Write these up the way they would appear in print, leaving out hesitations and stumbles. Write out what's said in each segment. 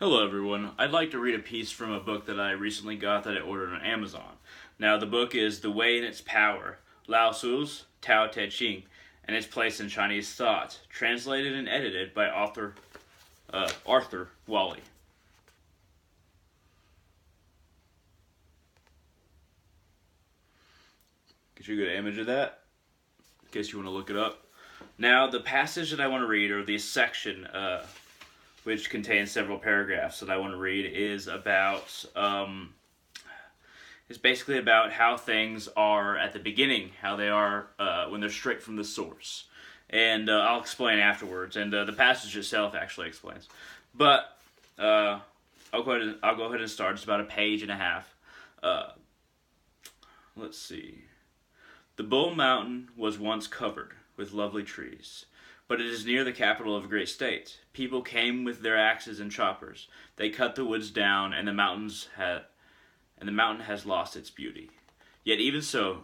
Hello everyone, I'd like to read a piece from a book that I recently got that I ordered on Amazon. Now the book is The Way and Its Power, Lao Tzu's Tao Te Ching, and its place in Chinese thought, translated and edited by Arthur Waley. Get you a good image of that, in case you want to look it up. Now the passage that I want to read, or the section, which contains several paragraphs that I want to read, is basically about how things are at the beginning, how they are when they're straight from the source. And I'll explain afterwards, and the passage itself actually explains. But I'll go ahead and start. It's about a page and a half. Let's see. The Bull Mountain was once covered with lovely trees, but it is near the capital of a great state. People came with their axes and choppers. They cut the woods down, and the mountain has lost its beauty. Yet even so,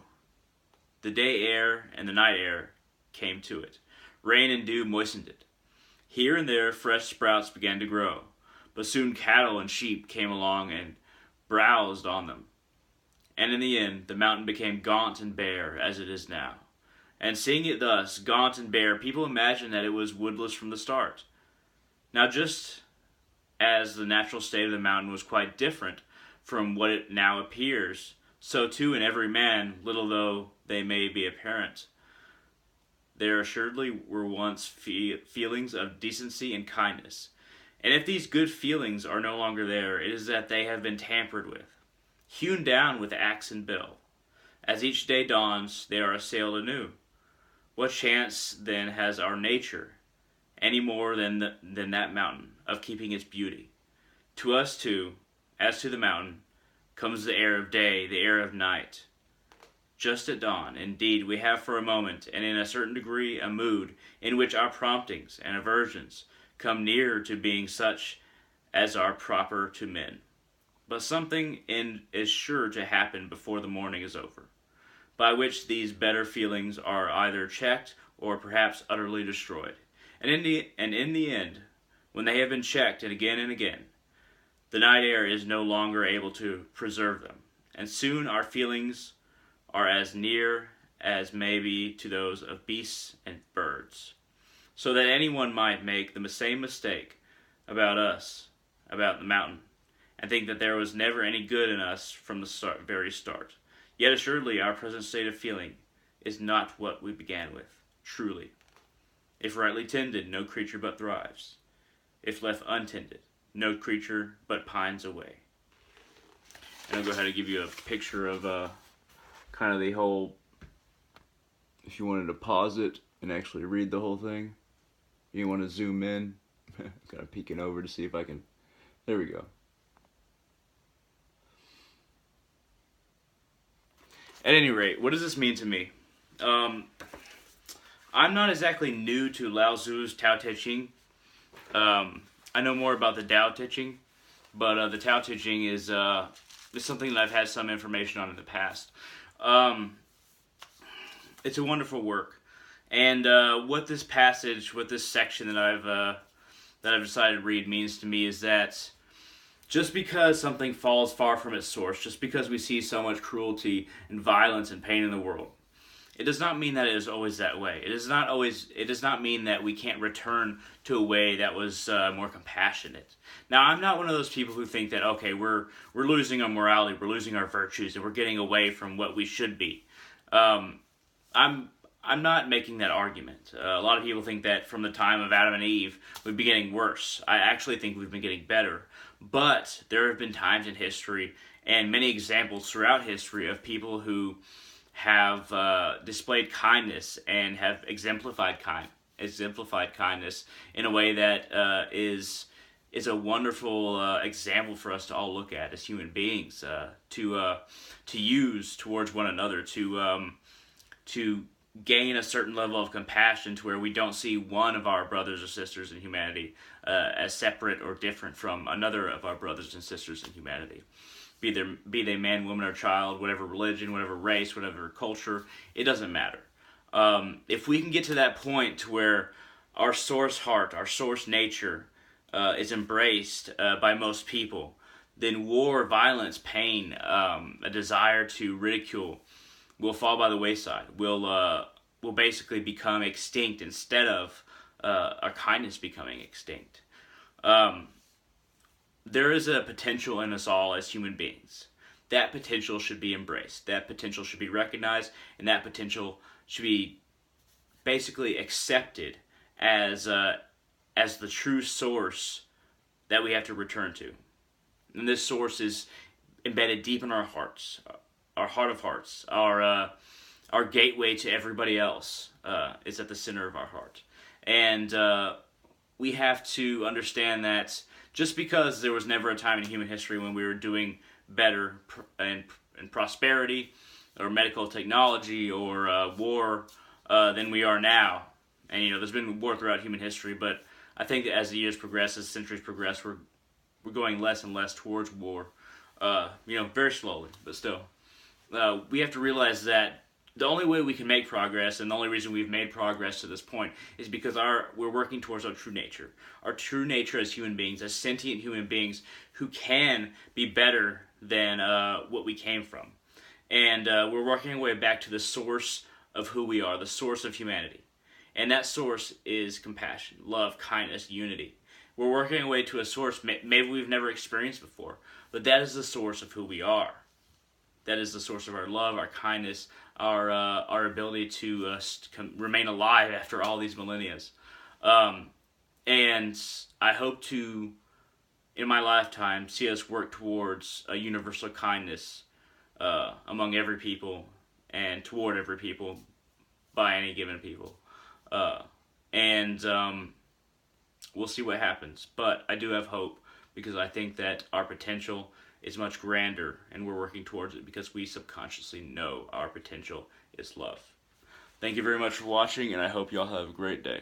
the day air and the night air came to it. Rain and dew moistened it. Here and there fresh sprouts began to grow, but soon cattle and sheep came along and browsed on them. And in the end, the mountain became gaunt and bare, as it is now. And seeing it thus, gaunt and bare, people imagined that it was woodless from the start. Now just as the natural state of the mountain was quite different from what it now appears, so too in every man, little though they may be apparent, there assuredly were once feelings of decency and kindness. And if these good feelings are no longer there, it is that they have been tampered with, hewn down with axe and bill. As each day dawns, they are assailed anew. What chance then has our nature, any more than that mountain, of keeping its beauty? To us too, as to the mountain, comes the air of day, the air of night. Just at dawn, indeed, we have for a moment, and in a certain degree, a mood in which our promptings and aversions come nearer to being such as are proper to men. But something is sure to happen before the morning is over, by which these better feelings are either checked or perhaps utterly destroyed. And in the end, when they have been checked and again, the night air is no longer able to preserve them, and soon our feelings are as near as may be to those of beasts and birds, so that anyone might make the same mistake about the mountain, and think that there was never any good in us from the very start. Yet assuredly our present state of feeling is not what we began with, truly. If rightly tended, no creature but thrives. If left untended, no creature but pines away. And I'll go ahead and give you a picture of kind of the whole, if you wanted to pause it and actually read the whole thing. You want to zoom in. Kind of peeking over to see if I can, there we go. At any rate, what does this mean to me? I'm not exactly new to Lao Tzu's Tao Te Ching. I know more about the Tao Te Ching, but the Tao Te Ching is something that I've had some information on in the past. It's a wonderful work, and what this section that I've decided to read means to me is that just because something falls far from its source, just because we see so much cruelty and violence and pain in the world, it does not mean that it is always that way. It does not mean that we can't return to a way that was more compassionate. Now, I'm not one of those people who think that, okay, we're losing our morality, we're losing our virtues, and we're getting away from what we should be. I'm not making that argument. A lot of people think that from the time of Adam and Eve, we've been getting worse. I actually think we've been getting better. But there have been times in history, and many examples throughout history, of people who have displayed kindness and have exemplified kindness in a way that is a wonderful example for us to all look at as human beings, to use towards one another, to gain a certain level of compassion to where we don't see one of our brothers or sisters in humanity as separate or different from another of our brothers and sisters in humanity. Be they man, woman, or child, whatever religion, whatever race, whatever culture, it doesn't matter. If we can get to that point to where our source heart, our source nature, is embraced by most people, then war, violence, pain, a desire to ridicule will fall by the wayside. Will basically become extinct instead of our kindness becoming extinct. There is a potential in us all as human beings. That potential should be embraced. That potential should be recognized, and that potential should be basically accepted as the true source that we have to return to. And this source is embedded deep in our hearts, our heart of hearts, our gateway to everybody else is at the center of our heart. And we have to understand that just because there was never a time in human history when we were doing better in prosperity or medical technology or war than we are now, and there's been war throughout human history, but I think that as the years progress, as centuries progress, we're going less and less towards war. Very slowly, but still. We have to realize that the only way we can make progress, and the only reason we've made progress to this point, is because we're working towards our true nature. Our true nature as human beings, as sentient human beings who can be better than what we came from. And we're working our way back to the source of who we are, the source of humanity. And that source is compassion, love, kindness, unity. We're working our way to a source maybe we've never experienced before, but that is the source of who we are. That is the source of our love, our kindness, our ability to remain alive after all these millennia. And I hope to, in my lifetime, see us work towards a universal kindness among every people and toward every people by any given people. And we'll see what happens. But I do have hope because I think that our potential is much grander and we're working towards it because we subconsciously know our potential is love. Thank you very much for watching, and I hope you all have a great day.